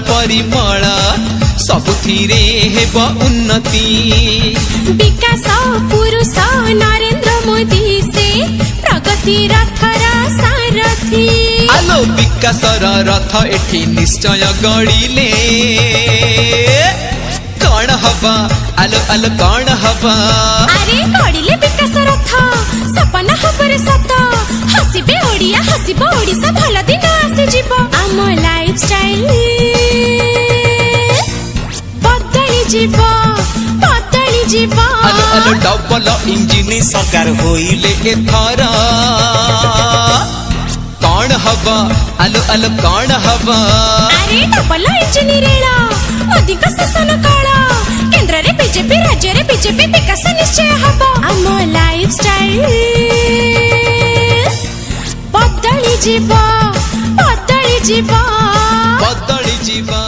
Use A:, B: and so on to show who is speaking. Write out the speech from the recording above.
A: परिमल सबुथिरे हेब उन्नति।
B: विकास पुरुष नरेंद्र मोदी से प्रगति रथर सारथी।
A: आलो विकासर रथ एठी निश्चय गड़िले कौन हवा आलो आलो कौन हवा।
B: अरे गड़िले विकास रथ सपना हबरे सत हसिबे ओडिया हसिबो ओडिशा भल दिन आसी जीवो। आम लाइफस्टाइल बदली जीवो बदली जीवो।
A: आलो आलो डबल इंजिन सरकार होइले एथर कौन हवा आलो आलो कौन हवा।
B: अरे डबल इंजिन रेल मोदी का शासन काल केंद्र रे बीजेपी राज्य रे बीजेपी विकास निश्चय हबो। आम लाइफस्टाइल बदली जीवो बदली जीवो
A: बदली जीवो।